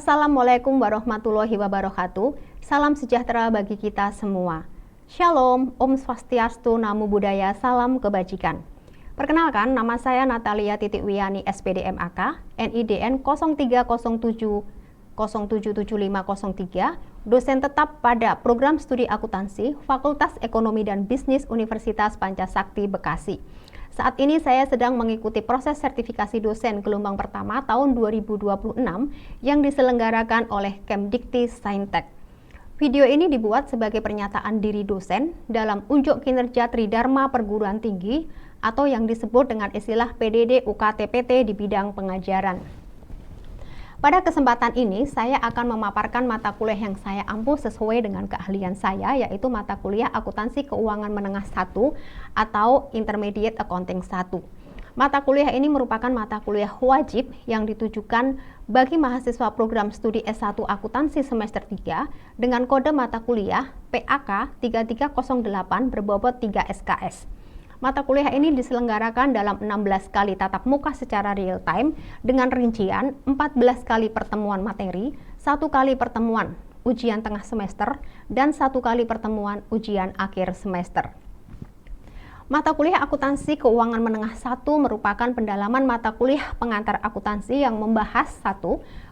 Assalamualaikum warahmatullahi wabarakatuh. Salam sejahtera bagi kita semua. Shalom, Om Swastiastu, Namo Buddhaya, salam kebajikan. Perkenalkan, nama saya Natalia Titik Wiyani, SPD MAK, NIDN 0307 077503, dosen tetap pada Program Studi Akuntansi, Fakultas Ekonomi dan Bisnis Universitas Pancasakti, Bekasi. Saat ini saya sedang mengikuti proses sertifikasi dosen gelombang pertama tahun 2026 yang diselenggarakan oleh Kemdikti Saintek. Video ini dibuat sebagai pernyataan diri dosen dalam unjuk kinerja Tridharma Perguruan Tinggi atau yang disebut dengan istilah PDD UKT-PT di bidang pengajaran. Pada kesempatan ini, saya akan memaparkan mata kuliah yang saya ampuh sesuai dengan keahlian saya, yaitu mata kuliah Akuntansi Keuangan Menengah 1 atau Intermediate Accounting 1. Mata kuliah ini merupakan mata kuliah wajib yang ditujukan bagi mahasiswa program studi S1 Akuntansi semester 3 dengan kode mata kuliah PAK 3308 berbobot 3 SKS. Mata kuliah ini diselenggarakan dalam 16 kali tatap muka secara real time dengan rincian 14 kali pertemuan materi, 1 kali pertemuan ujian tengah semester, dan 1 kali pertemuan ujian akhir semester. Mata kuliah Akuntansi Keuangan Menengah 1 merupakan pendalaman mata kuliah pengantar akuntansi yang membahas 1.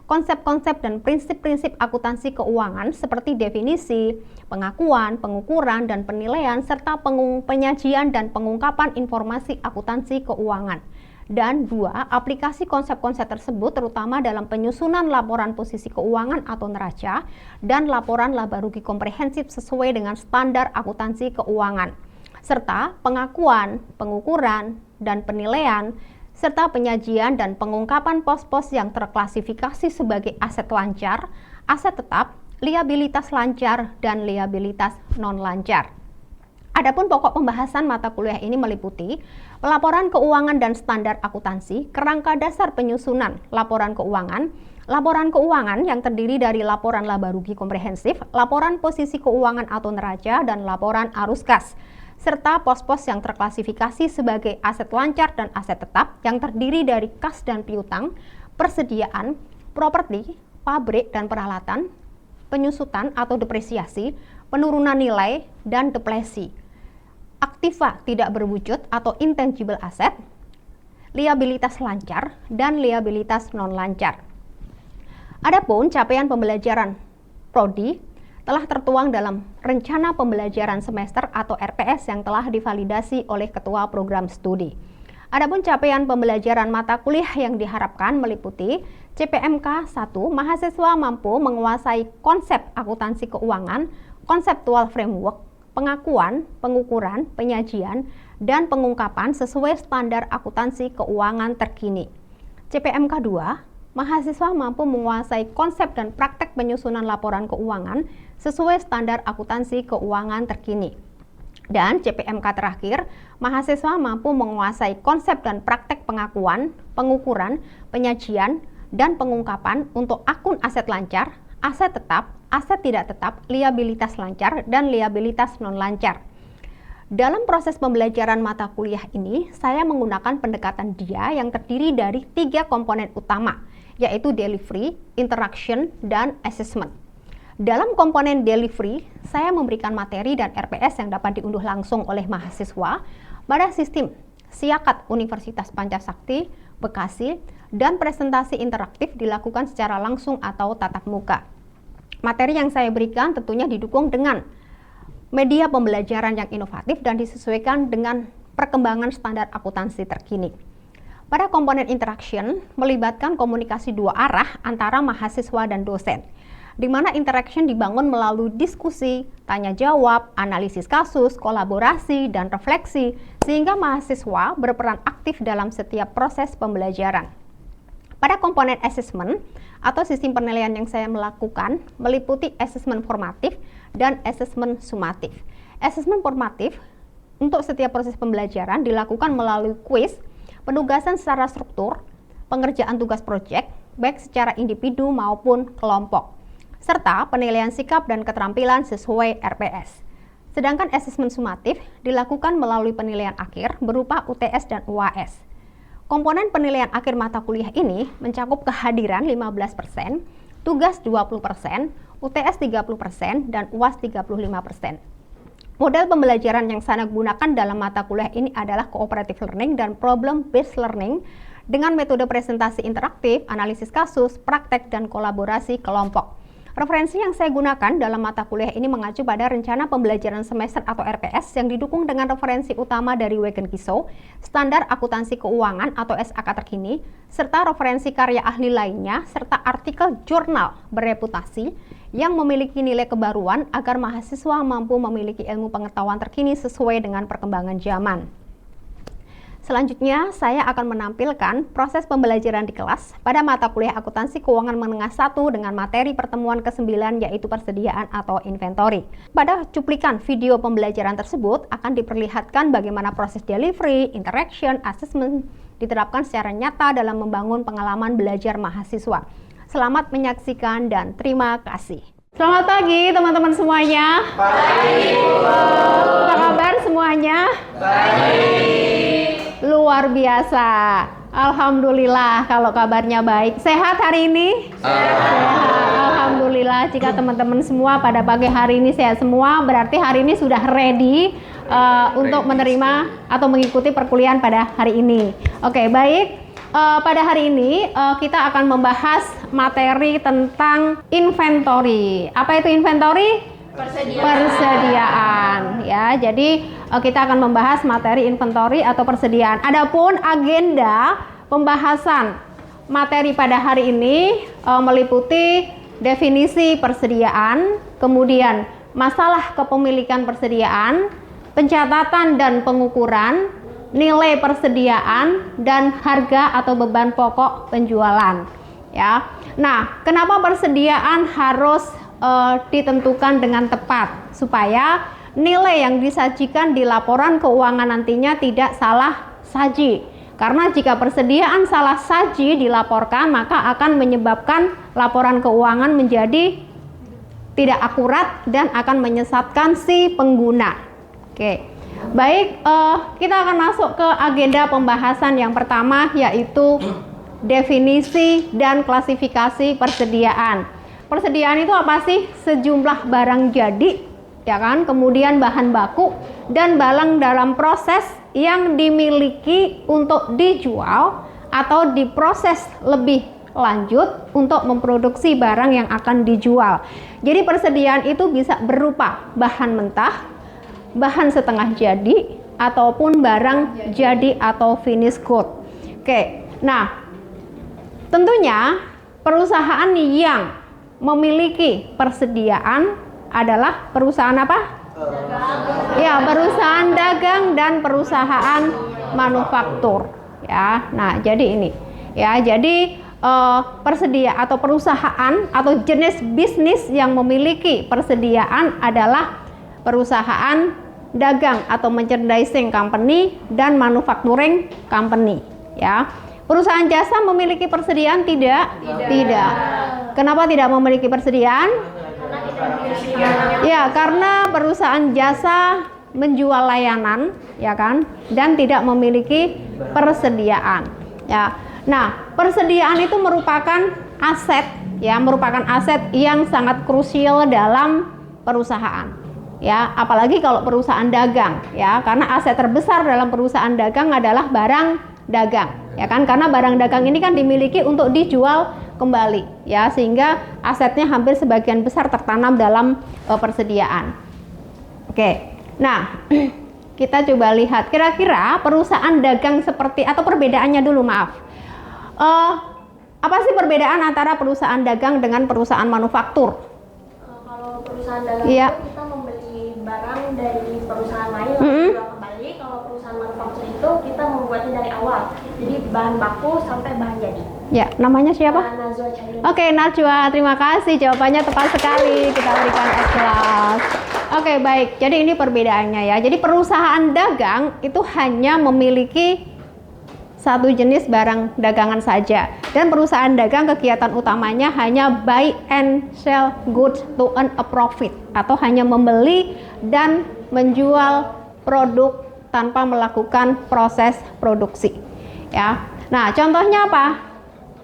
Konsep-konsep dan prinsip-prinsip akuntansi keuangan seperti definisi, pengakuan, pengukuran, dan penilaian, serta penyajian dan pengungkapan informasi akuntansi keuangan. Dan 2. Aplikasi konsep-konsep tersebut terutama dalam penyusunan laporan posisi keuangan atau neraca dan laporan laba rugi komprehensif sesuai dengan standar akuntansi keuangan, serta pengakuan, pengukuran, dan penilaian, serta penyajian dan pengungkapan pos-pos yang terklasifikasi sebagai aset lancar, aset tetap, liabilitas lancar, dan liabilitas non-lancar. Adapun pokok pembahasan mata kuliah ini meliputi pelaporan keuangan dan standar akuntansi, kerangka dasar penyusunan laporan keuangan yang terdiri dari laporan laba rugi komprehensif, laporan posisi keuangan atau neraca, dan laporan arus kas, serta pos-pos yang terklasifikasi sebagai aset lancar dan aset tetap yang terdiri dari kas dan piutang, persediaan, properti, pabrik dan peralatan, penyusutan atau depresiasi, penurunan nilai, dan depresi, aktiva tidak berwujud atau intangible asset, liabilitas lancar, dan liabilitas non-lancar. Adapun capaian pembelajaran prodi telah tertuang dalam rencana pembelajaran semester atau RPS yang telah divalidasi oleh Ketua Program Studi. Adapun capaian pembelajaran mata kuliah yang diharapkan meliputi CPMK 1, mahasiswa mampu menguasai konsep akuntansi keuangan, konseptual framework, pengakuan, pengukuran, penyajian, dan pengungkapan sesuai standar akuntansi keuangan terkini. CPMK 2, mahasiswa mampu menguasai konsep dan praktek penyusunan laporan keuangan sesuai standar akuntansi keuangan terkini. Dan CPMK terakhir, mahasiswa mampu menguasai konsep dan praktek pengakuan, pengukuran, penyajian, dan pengungkapan untuk akun aset lancar, aset tetap, aset tidak tetap, liabilitas lancar, dan liabilitas non-lancar. Dalam proses pembelajaran mata kuliah ini, saya menggunakan pendekatan DIA yang terdiri dari 3 komponen utama, yaitu delivery, interaction, dan assessment. Dalam komponen delivery, saya memberikan materi dan RPS yang dapat diunduh langsung oleh mahasiswa pada sistem Siakat Universitas Pancasakti, Bekasi, dan presentasi interaktif dilakukan secara langsung atau tatap muka. Materi yang saya berikan tentunya didukung dengan media pembelajaran yang inovatif dan disesuaikan dengan perkembangan standar akuntansi terkini. Pada komponen interaction, melibatkan komunikasi 2 arah antara mahasiswa dan dosen, di mana interaction dibangun melalui diskusi, tanya jawab, analisis kasus, kolaborasi, dan refleksi, sehingga mahasiswa berperan aktif dalam setiap proses pembelajaran. Pada komponen assessment atau sistem penilaian yang saya melakukan meliputi assessment formatif dan assessment sumatif. Assessment formatif untuk setiap proses pembelajaran dilakukan melalui kuis, penugasan secara struktur, pengerjaan tugas proyek, baik secara individu maupun kelompok, serta penilaian sikap dan keterampilan sesuai RPS. Sedangkan asesmen sumatif dilakukan melalui penilaian akhir berupa UTS dan UAS. Komponen penilaian akhir mata kuliah ini mencakup kehadiran 15%, tugas 20%, UTS 30%, dan UAS 35%. Model pembelajaran yang saya gunakan dalam mata kuliah ini adalah cooperative learning dan problem based learning dengan metode presentasi interaktif, analisis kasus, praktek, dan kolaborasi kelompok. Referensi yang saya gunakan dalam mata kuliah ini mengacu pada rencana pembelajaran semester atau RPS yang didukung dengan referensi utama dari Wegen Kiso, standar akuntansi keuangan atau SAK terkini, serta referensi karya ahli lainnya, serta artikel jurnal bereputasi yang memiliki nilai kebaruan agar mahasiswa mampu memiliki ilmu pengetahuan terkini sesuai dengan perkembangan zaman. Selanjutnya, saya akan menampilkan proses pembelajaran di kelas pada mata kuliah akuntansi keuangan menengah 1 dengan materi pertemuan ke-9 yaitu persediaan atau inventory. Pada cuplikan video pembelajaran tersebut akan diperlihatkan bagaimana proses delivery, interaction, assessment diterapkan secara nyata dalam membangun pengalaman belajar mahasiswa. Selamat menyaksikan dan terima kasih. Selamat pagi teman-teman semuanya. Baik. Apa kabar semuanya? Baik. Luar biasa. Alhamdulillah kalau kabarnya baik. Sehat hari ini? Sehat. Alhamdulillah jika teman-teman semua pada pagi hari ini sehat semua, berarti hari ini sudah ready untuk menerima atau mengikuti perkuliahan pada hari ini. Oke, baik. Pada hari ini kita akan membahas materi tentang inventory. Apa itu inventory? Persediaan ya. Jadi kita akan membahas materi inventory atau persediaan. Adapun agenda pembahasan materi pada hari ini meliputi definisi persediaan, kemudian masalah kepemilikan persediaan, pencatatan dan pengukuran, nilai persediaan, dan harga atau beban pokok penjualan ya. Nah, kenapa persediaan harus ditentukan dengan tepat supaya nilai yang disajikan di laporan keuangan nantinya tidak salah saji. Karena jika persediaan salah saji dilaporkan, maka akan menyebabkan laporan keuangan menjadi tidak akurat dan akan menyesatkan si pengguna. Oke. Baik, kita akan masuk ke agenda pembahasan yang pertama, yaitu definisi dan klasifikasi persediaan. Persediaan itu apa sih? Sejumlah barang jadi, ya kan? Kemudian bahan baku dan barang dalam proses yang dimiliki untuk dijual atau diproses lebih lanjut untuk memproduksi barang yang akan dijual. Jadi persediaan itu bisa berupa bahan mentah, bahan setengah jadi, ataupun barang jadi atau finished good. Oke, nah tentunya perusahaan yang memiliki persediaan adalah perusahaan apa? Ya, perusahaan dagang dan perusahaan manufaktur. Ya, nah jadi ini. Ya, jadi persediaan atau perusahaan atau jenis bisnis yang memiliki persediaan adalah perusahaan dagang atau merchandising company dan manufacturing company. Ya. Perusahaan jasa memiliki persediaan tidak? Tidak. Kenapa tidak memiliki persediaan? Ya, karena perusahaan jasa menjual layanan, ya kan, dan tidak memiliki persediaan. Ya. Nah, persediaan itu merupakan aset, ya, merupakan aset yang sangat krusial dalam perusahaan. Ya, apalagi kalau perusahaan dagang, ya, karena aset terbesar dalam perusahaan dagang adalah barang dagang, ya kan, karena barang dagang ini kan dimiliki untuk dijual kembali, ya, sehingga asetnya hampir sebagian besar tertanam dalam persediaan. Oke, nah kita coba lihat kira-kira perusahaan dagang seperti atau perbedaannya dulu, maaf. Apa sih perbedaan antara perusahaan dagang dengan perusahaan manufaktur? Kalau perusahaan dagang itu kita membeli barang dari perusahaan lain lalu jual kembali. Kalau perusahaan manufaktur itu kita membuatnya dari awal, jadi bahan baku sampai bahan jadi. Ya, namanya siapa? Najwa Chandra. Oke, Najwa, terima kasih, jawabannya tepat sekali. Kita berikan S kelas. Oke, baik, jadi ini perbedaannya ya. Jadi perusahaan dagang itu hanya memiliki satu jenis barang dagangan saja, dan perusahaan dagang kegiatan utamanya hanya buy and sell goods to earn a profit, atau hanya membeli dan menjual produk tanpa melakukan proses produksi, ya. Nah, contohnya apa?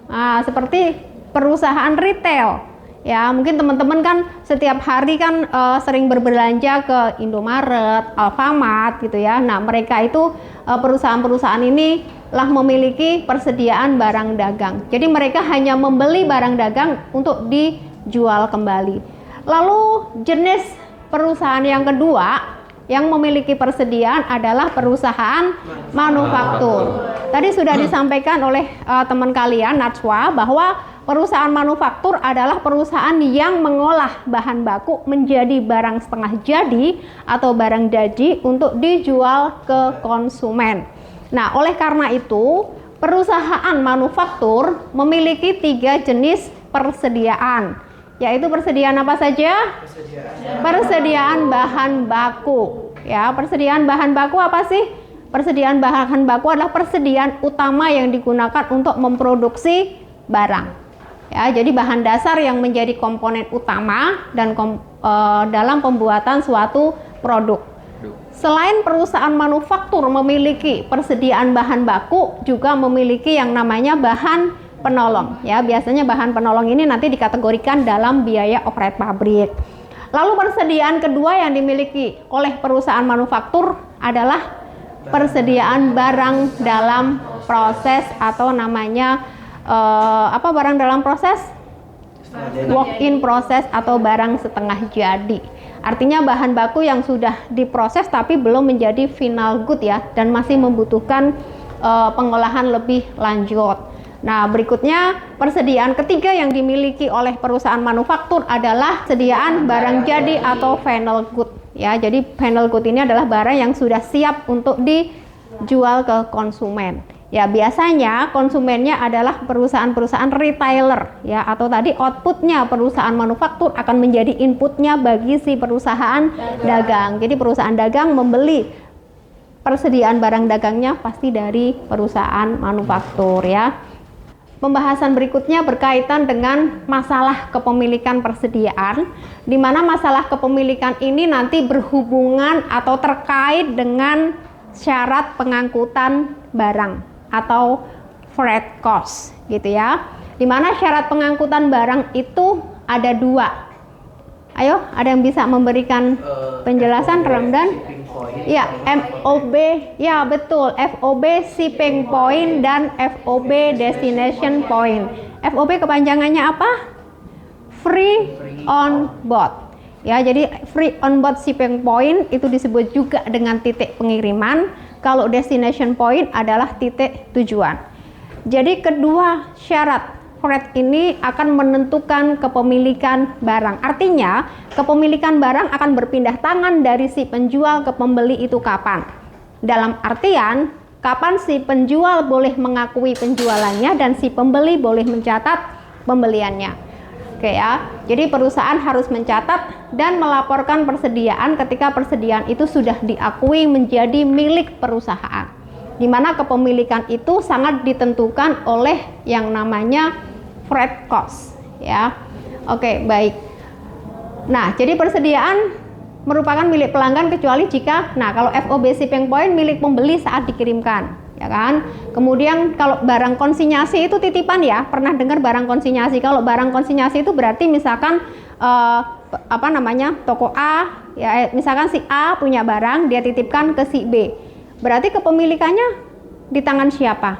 Nah, seperti perusahaan retail. Ya, mungkin teman-teman kan setiap hari kan sering berbelanja ke Indomaret, Alfamart gitu ya. Nah, mereka itu perusahaan-perusahaan ini lah memiliki persediaan barang dagang. Jadi mereka hanya membeli barang dagang untuk dijual kembali. Lalu jenis perusahaan yang kedua yang memiliki persediaan adalah perusahaan manufaktur. Tadi sudah disampaikan oleh teman kalian Najwa bahwa perusahaan manufaktur adalah perusahaan yang mengolah bahan baku menjadi barang setengah jadi atau barang jadi untuk dijual ke konsumen. Nah, oleh karena itu, perusahaan manufaktur memiliki 3 jenis persediaan, yaitu persediaan apa saja? Persediaan bahan baku. Ya, persediaan bahan baku apa sih? Persediaan bahan baku adalah persediaan utama yang digunakan untuk memproduksi barang. Ya, jadi bahan dasar yang menjadi komponen utama dan dalam pembuatan suatu produk. Selain perusahaan manufaktur memiliki persediaan bahan baku, juga memiliki yang namanya bahan penolong. Ya, biasanya bahan penolong ini nanti dikategorikan dalam biaya operate pabrik. Lalu persediaan kedua yang dimiliki oleh perusahaan manufaktur adalah persediaan barang dalam proses atau namanya barang dalam proses? Work in process atau barang setengah jadi. Artinya bahan baku yang sudah diproses tapi belum menjadi final good ya, dan masih membutuhkan pengolahan lebih lanjut. Nah, berikutnya persediaan ketiga yang dimiliki oleh perusahaan manufaktur adalah persediaan barang jadi atau final good. Ya, jadi final good ini adalah barang yang sudah siap untuk dijual ke konsumen. Ya, biasanya konsumennya adalah perusahaan-perusahaan retailer ya, atau tadi outputnya perusahaan manufaktur akan menjadi inputnya bagi si perusahaan dagang. Jadi perusahaan dagang membeli persediaan barang dagangnya pasti dari perusahaan manufaktur ya. Pembahasan berikutnya berkaitan dengan masalah kepemilikan persediaan, di mana masalah kepemilikan ini nanti berhubungan atau terkait dengan syarat pengangkutan barang atau freight cost gitu ya, dimana syarat pengangkutan barang itu ada 2. Ayo, ada yang bisa memberikan penjelasan, Ramdan? Ya, MOB, ya betul, FOB shipping point dan FOB destination point. FOB kepanjangannya apa? Free on board. Ya, jadi free on board shipping point itu disebut juga dengan titik pengiriman. Kalau destination point adalah titik tujuan. Jadi kedua syarat freight ini akan menentukan kepemilikan barang. Artinya kepemilikan barang akan berpindah tangan dari si penjual ke pembeli itu kapan? Dalam artian kapan si penjual boleh mengakui penjualannya dan si pembeli boleh mencatat pembeliannya. Oke ya, jadi perusahaan harus mencatat dan melaporkan persediaan ketika persediaan itu sudah diakui menjadi milik perusahaan, di mana kepemilikan itu sangat ditentukan oleh yang namanya freight cost ya. Oke, baik. Nah, jadi persediaan merupakan milik pelanggan kecuali jika, nah kalau FOB shipping point milik pembeli saat dikirimkan. Ya kan? Kemudian kalau barang konsinyasi itu titipan ya, pernah dengar barang konsinyasi? Kalau barang konsinyasi itu berarti misalkan toko A ya, misalkan si A punya barang, dia titipkan ke si B. Berarti kepemilikannya di tangan siapa?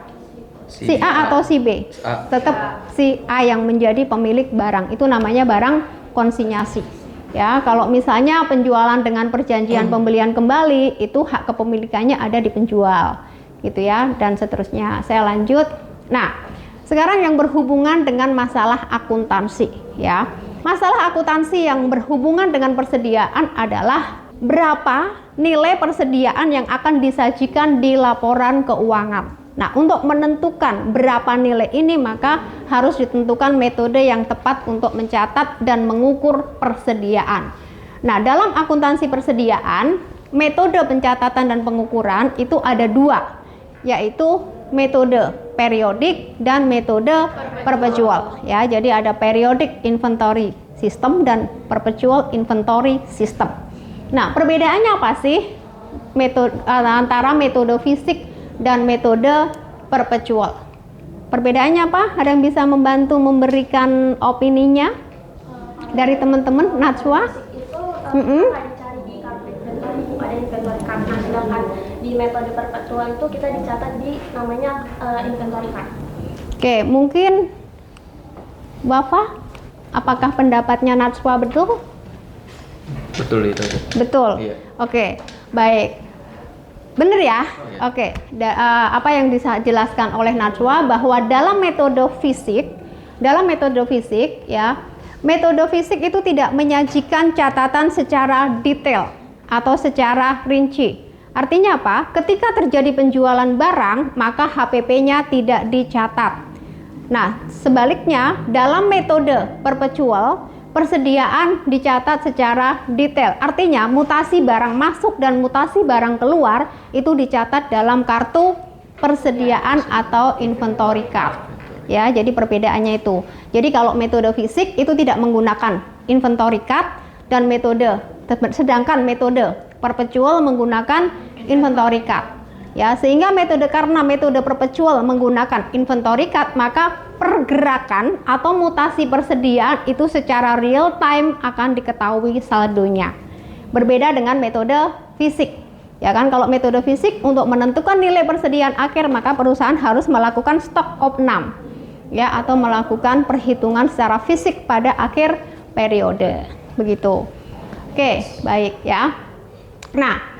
Si A atau si B? Tetap si A yang menjadi pemilik barang. Itu namanya barang konsinyasi. Ya, kalau misalnya penjualan dengan perjanjian pembelian kembali, itu hak kepemilikannya ada di penjual. Gitu ya, dan seterusnya. Saya lanjut. Nah, sekarang yang berhubungan dengan masalah akuntansi ya. Masalah akuntansi yang berhubungan dengan persediaan adalah berapa nilai persediaan yang akan disajikan di laporan keuangan. Nah, untuk menentukan berapa nilai ini maka harus ditentukan metode yang tepat untuk mencatat dan mengukur persediaan. Nah, dalam akuntansi persediaan, metode pencatatan dan pengukuran itu ada 2, yaitu metode periodik dan metode perpetual ya. Jadi ada periodic inventory system dan perpetual inventory system. Nah, perbedaannya apa sih antara metode fisik dan metode perpetual? Perbedaannya apa? Ada yang bisa membantu memberikan opininya dari teman-teman Najwa? Itu nggak dicari di kartu inventory, ada inventory card. Nah, sedangkan di metode perpetual itu kita dicatat di namanya inventory card. Oke, mungkin Wafa, apakah pendapatnya Najwa betul? Betul itu. Betul. Iya. Oke, baik. Benar ya? Iya. Oke. Apa yang dijelaskan oleh Najwa bahwa dalam metode fisik ya, metode fisik itu tidak menyajikan catatan secara detail atau secara rinci. Artinya apa? Ketika terjadi penjualan barang, maka HPP-nya tidak dicatat. Nah, sebaliknya dalam metode perpetual, persediaan dicatat secara detail. Artinya mutasi barang masuk dan mutasi barang keluar itu dicatat dalam kartu persediaan atau inventory card. Ya, jadi perbedaannya itu. Jadi kalau metode fisik itu tidak menggunakan inventory card dan sedangkan metode perpetual menggunakan inventory card. Ya, sehingga karena metode perpetual menggunakan inventory card, maka pergerakan atau mutasi persediaan itu secara real time akan diketahui saldonya. Berbeda dengan metode fisik. Ya kan, kalau metode fisik untuk menentukan nilai persediaan akhir, maka perusahaan harus melakukan stock of num. Ya, atau melakukan perhitungan secara fisik pada akhir periode. Begitu. Oke, baik ya. Nah,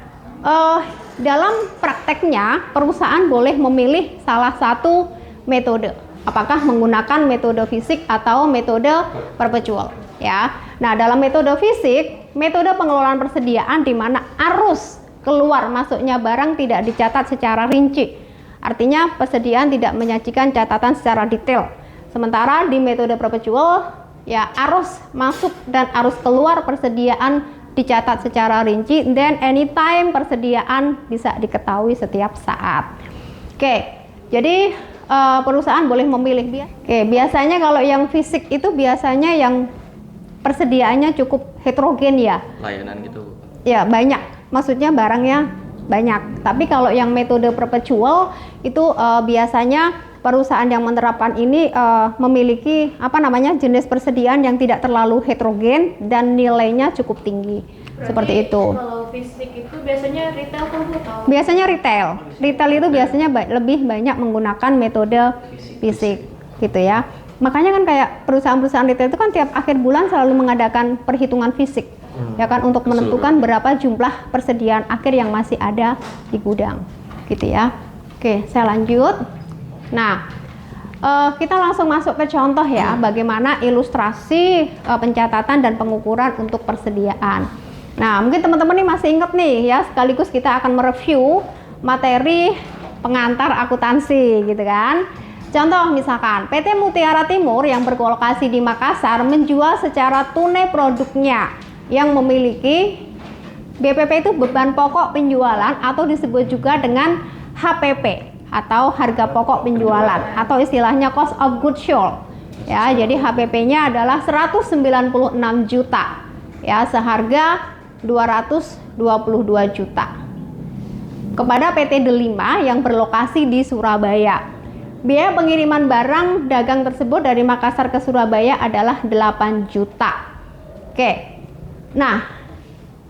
dalam prakteknya perusahaan boleh memilih salah satu metode, apakah menggunakan metode fisik atau metode perpetual ya. Nah, dalam metode fisik, metode pengelolaan persediaan di mana arus keluar masuknya barang tidak dicatat secara rinci, artinya persediaan tidak menyajikan catatan secara detail. Sementara di metode perpetual ya, arus masuk dan arus keluar persediaan dicatat secara rinci, dan anytime persediaan bisa diketahui setiap saat. Oke, jadi perusahaan boleh memilih dia. Oke, biasanya kalau yang fisik itu biasanya yang persediaannya cukup heterogen ya. Layanan gitu. Ya, banyak. Maksudnya barangnya banyak. Tapi kalau yang metode perpetual itu biasanya perusahaan yang menerapkan ini memiliki jenis persediaan yang tidak terlalu heterogen dan nilainya cukup tinggi. Berarti seperti itu. Kalau fisik itu biasanya retail atau Biasanya retail. Retail itu biasanya lebih banyak menggunakan metode fisik gitu ya. Makanya kan kayak perusahaan-perusahaan retail itu kan tiap akhir bulan selalu mengadakan perhitungan fisik. Ya kan, untuk menentukan berapa jumlah persediaan akhir yang masih ada di gudang. Gitu ya. Oke, saya lanjut. Nah, kita langsung masuk ke contoh ya, bagaimana ilustrasi pencatatan dan pengukuran untuk persediaan. Nah, mungkin teman-teman nih masih ingat nih ya, sekaligus kita akan mereview materi pengantar akuntansi gitu kan. Contoh misalkan, PT Mutiara Timur yang berlokasi di Makassar menjual secara tunai produknya yang memiliki BPP itu beban pokok penjualan atau disebut juga dengan HPP. Atau harga pokok penjualan atau istilahnya cost of goods sold ya. Jadi HPP-nya adalah 196 juta ya, seharga 222 juta kepada PT Delima yang berlokasi di Surabaya. Biaya pengiriman barang dagang tersebut dari Makassar ke Surabaya adalah 8 juta. Oke. Nah,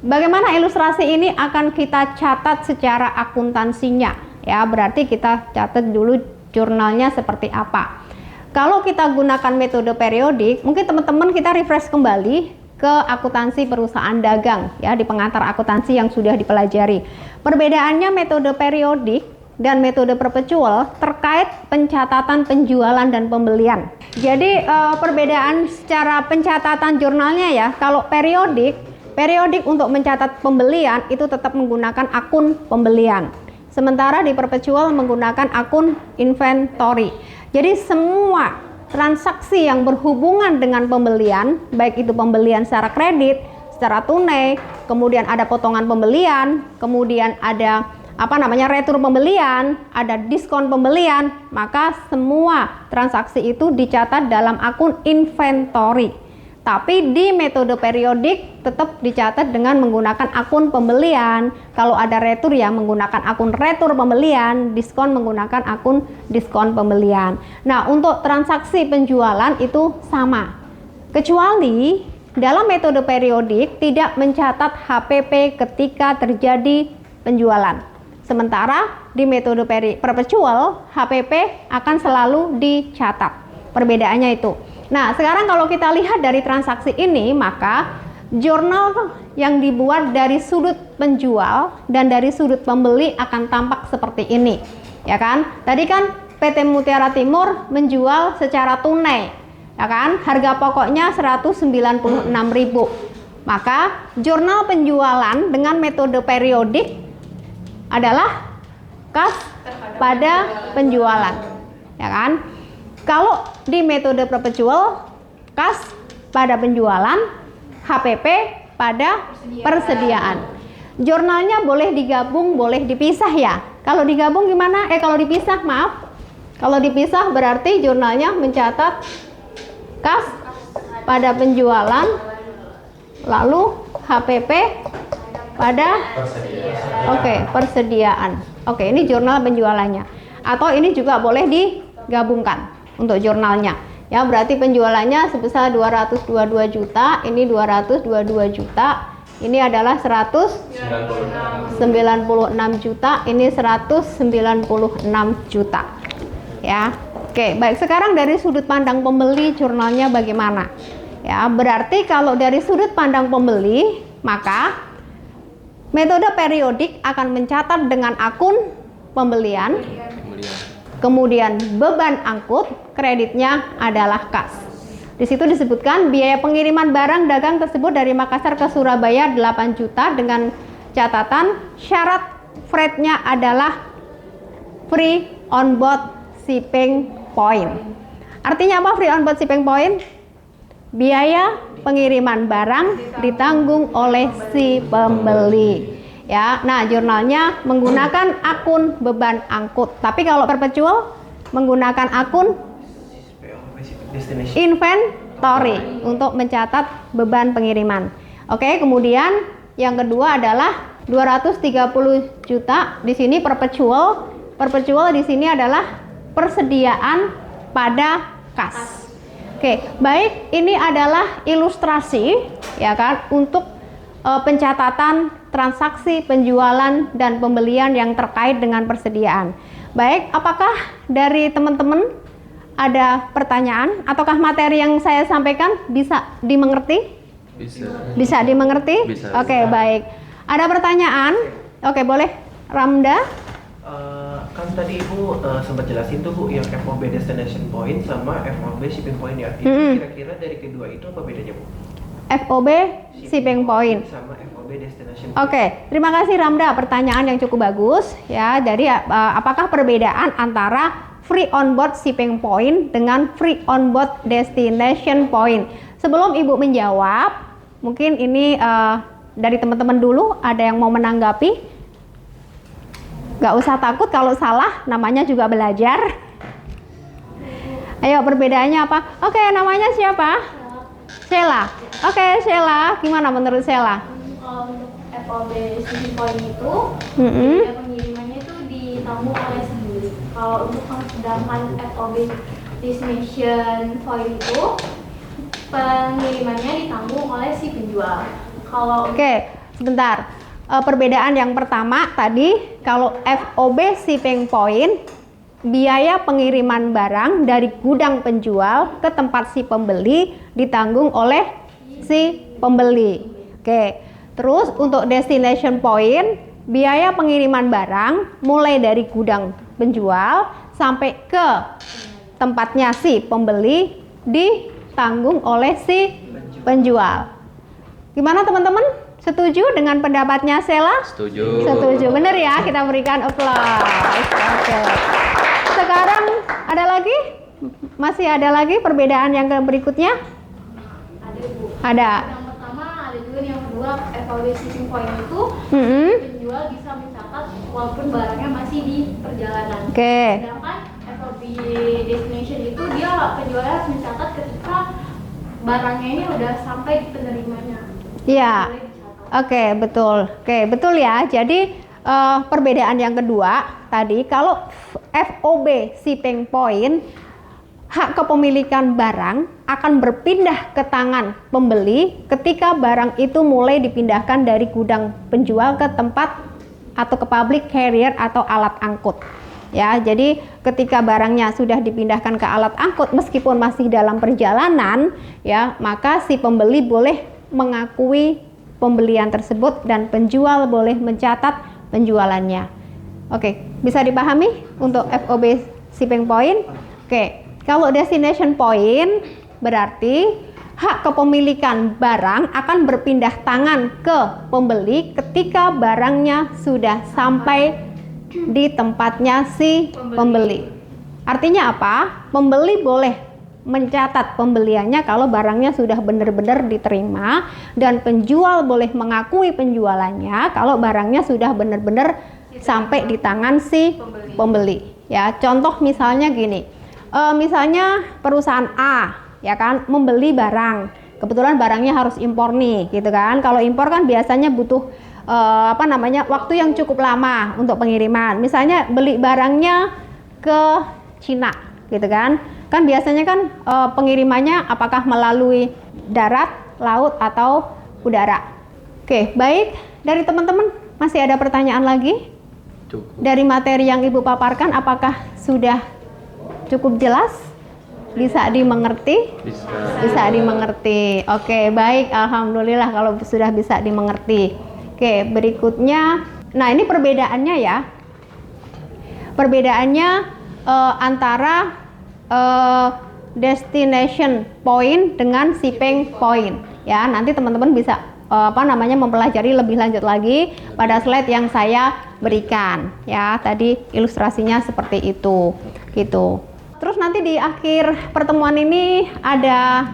bagaimana ilustrasi ini akan kita catat secara akuntansinya? Ya, berarti kita catat dulu jurnalnya seperti apa. Kalau kita gunakan metode periodik, mungkin teman-teman kita refresh kembali ke akuntansi perusahaan dagang ya, di pengantar akuntansi yang sudah dipelajari. Perbedaannya metode periodik dan metode perpetual terkait pencatatan penjualan dan pembelian. Jadi perbedaan secara pencatatan jurnalnya ya, kalau periodik untuk mencatat pembelian itu tetap menggunakan akun pembelian. Sementara di perpetual menggunakan akun inventory. Jadi semua transaksi yang berhubungan dengan pembelian, baik itu pembelian secara kredit, secara tunai, kemudian ada potongan pembelian, kemudian ada retur pembelian, ada diskon pembelian, maka semua transaksi itu dicatat dalam akun inventory. Tapi di metode periodik tetap dicatat dengan menggunakan akun pembelian. Kalau ada retur ya menggunakan akun retur pembelian, diskon menggunakan akun diskon pembelian. Nah, untuk transaksi penjualan itu sama. Kecuali dalam metode periodik tidak mencatat HPP ketika terjadi penjualan. Sementara di metode perpetual, HPP akan selalu dicatat. Perbedaannya itu. Nah, sekarang kalau kita lihat dari transaksi ini, maka jurnal yang dibuat dari sudut penjual dan dari sudut pembeli akan tampak seperti ini. Ya kan? Tadi kan PT Mutiara Timur menjual secara tunai. Ya kan? Harga pokoknya 196.000. Maka jurnal penjualan dengan metode periodik adalah kas pada penjualan. Ya kan? Kalau di metode perpetual, kas pada penjualan, HPP pada persediaan. Jurnalnya boleh digabung, boleh dipisah ya. Kalau digabung gimana? Kalau dipisah, maaf. Kalau dipisah berarti jurnalnya mencatat kas pada penjualan, lalu HPP pada persediaan. Oke, ini jurnal penjualannya. Atau ini juga boleh digabungkan untuk jurnalnya. Ya, berarti penjualannya sebesar 222 juta, ini 222 juta, ini adalah 196 juta, ini 196 juta. Ya. Oke, baik. Sekarang dari sudut pandang pembeli jurnalnya bagaimana? Ya, berarti kalau dari sudut pandang pembeli, maka metode periodik akan mencatat dengan akun pembelian. Kemudian beban angkut, kreditnya adalah kas. Di situ disebutkan biaya pengiriman barang dagang tersebut dari Makassar ke Surabaya 8 juta dengan catatan syarat freight-nya adalah free on board shipping point. Artinya apa free on board shipping point? Biaya pengiriman barang ditanggung oleh si pembeli. Ya, nah jurnalnya menggunakan akun beban angkut. Tapi kalau perpetual menggunakan akun inventory untuk mencatat beban pengiriman. Oke, kemudian yang kedua adalah 230 juta. Di sini perpetual. Perpetual di sini adalah persediaan pada kas. Oke, baik, ini adalah ilustrasi ya kan untuk pencatatan transaksi penjualan dan pembelian yang terkait dengan persediaan. Baik, apakah dari teman-teman ada pertanyaan ataukah materi yang saya sampaikan bisa dimengerti? Bisa dimengerti? Bisa. Oke, baik. Ada pertanyaan? Oke, boleh. Ramda? Kan tadi Ibu sempat jelasin tuh Bu yang FOB destination point sama FOB shipping point ya. Itu kira-kira dari kedua itu apa bedanya Bu? FOB shipping point sama FOB destination point. Oke, terima kasih Ramda, pertanyaan yang cukup bagus ya. Jadi apakah perbedaan antara free on board shipping point dengan free on board destination point? Sebelum Ibu menjawab, mungkin ini dari teman-teman dulu ada yang mau menanggapi? Gak usah takut kalau salah, namanya juga belajar. Ayo, perbedaannya apa? Oke, namanya siapa? Sheila. Oke, Sheila, gimana menurut Sheila? Kalau untuk FOB shipping point itu, biaya pengirimannya itu ditanggung oleh sendiri. Kalau untuk sedangkan FOB destination point itu, pengirimannya ditanggung oleh si penjual. Kalau Oke, sebentar. Perbedaan yang pertama tadi, kalau FOB shipping point, biaya pengiriman barang dari gudang penjual ke tempat si pembeli ditanggung oleh si pembeli. Oke, terus untuk destination point, biaya pengiriman barang mulai dari gudang penjual sampai ke tempatnya si pembeli ditanggung oleh si penjual. Gimana teman-teman? Setuju dengan pendapatnya Sheila? Setuju. Setuju, bener ya, kita berikan applause. Oke. Sekarang ada lagi? Masih ada lagi perbedaan yang berikutnya? ada Bu. Ada. Yang pertama ada juga yang kedua FOB shipping point itu penjual bisa mencatat walaupun barangnya masih di perjalanan. Oke. Sedangkan FOB destination itu dia penjualnya harus mencatat ketika barangnya ini udah sampai di penerimanya. Iya. Boleh dicatat. Oke, betul. Oke, betul ya. Jadi perbedaan yang kedua tadi, kalau FOB shipping point, hak kepemilikan barang akan berpindah ke tangan pembeli ketika barang itu mulai dipindahkan dari gudang penjual ke tempat atau ke public carrier atau alat angkut. Ya, jadi ketika barangnya sudah dipindahkan ke alat angkut meskipun masih dalam perjalanan, ya, maka si pembeli boleh mengakui pembelian tersebut dan penjual boleh mencatat penjualannya. Oke, bisa dipahami untuk FOB shipping point? Oke, kalau destination point berarti hak kepemilikan barang akan berpindah tangan ke pembeli ketika barangnya sudah sampai di tempatnya si pembeli. Artinya apa? Pembeli boleh mencatat pembeliannya kalau barangnya sudah benar-benar diterima, dan penjual boleh mengakui penjualannya kalau barangnya sudah benar-benar sampai di tangan si pembeli. Ya, contoh misalnya gini, misalnya perusahaan A, ya kan, membeli barang, kebetulan barangnya harus impor nih, gitu kan. Kalau impor kan biasanya butuh waktu yang cukup lama untuk pengiriman. Misalnya beli barangnya ke Cina, gitu kan. Kan biasanya kan pengirimannya apakah melalui darat, laut, atau udara. Oke, baik. Dari teman-teman masih ada pertanyaan lagi? Cukup. Dari materi yang Ibu paparkan, apakah sudah cukup jelas? Bisa dimengerti? Bisa dimengerti. Oke, baik. Alhamdulillah kalau sudah bisa dimengerti. Oke, berikutnya. Nah, ini perbedaannya ya. Perbedaannya antara destination point dengan shipping point. Ya, nanti teman-teman bisa mempelajari lebih lanjut lagi pada slide yang saya berikan. Ya, tadi ilustrasinya seperti itu. Gitu. Terus nanti di akhir pertemuan ini ada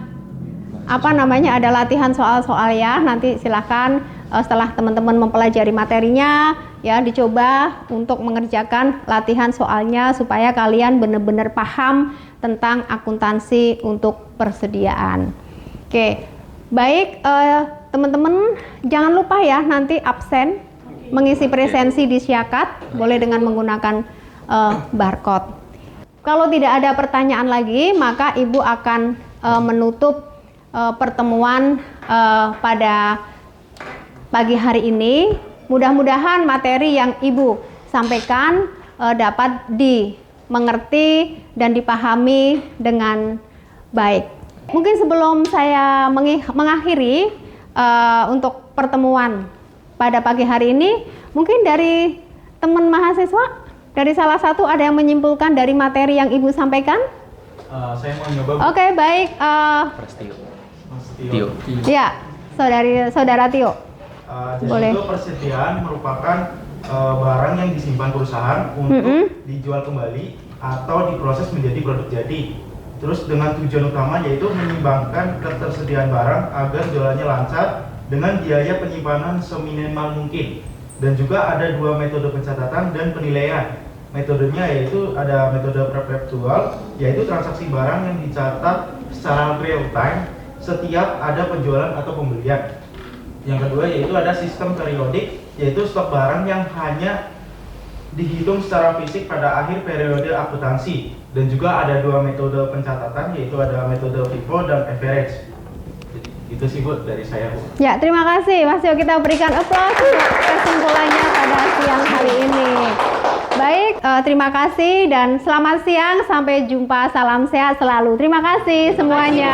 ada latihan soal-soal ya. Nanti silakan setelah teman-teman mempelajari materinya, ya, dicoba untuk mengerjakan latihan soalnya supaya kalian benar-benar paham tentang akuntansi untuk persediaan. Oke, baik, teman-teman jangan lupa ya nanti absen mengisi presensi di Syakat, boleh dengan menggunakan barcode. Kalau tidak ada pertanyaan lagi, maka Ibu akan menutup pertemuan pada pagi hari ini. Mudah-mudahan materi yang Ibu sampaikan dapat dimengerti dan dipahami dengan baik. Mungkin sebelum saya mengakhiri untuk pertemuan pada pagi hari ini, mungkin dari teman mahasiswa, dari salah satu ada yang menyimpulkan dari materi yang Ibu sampaikan? Saya mau nyoba. Oke, baik. Prastio. Mas Tio. Ya, saudara Tio. Jadi Boleh. itu persediaan merupakan barang yang disimpan perusahaan untuk dijual kembali atau diproses menjadi produk jadi. Terus dengan tujuan utama yaitu menyimbangkan ketersediaan barang agar jualannya lancar dengan biaya penyimpanan seminimal mungkin. Dan juga ada dua metode pencatatan dan penilaian. Metodenya yaitu ada metode perpetual, yaitu transaksi barang yang dicatat secara real time setiap ada penjualan atau pembelian. Yang kedua yaitu ada sistem periodik, yaitu stok barang yang hanya dihitung secara fisik pada akhir periode akuntansi. Dan juga ada dua metode pencatatan, yaitu ada metode FIFO dan average. Itu sih Bu dari saya Bu. Ya, terima kasih Mas Tio, kita berikan aplaus untuk kesimpulannya pada siang hari ini. Baik, terima kasih dan selamat siang, sampai jumpa, salam sehat selalu. Terima kasih semuanya.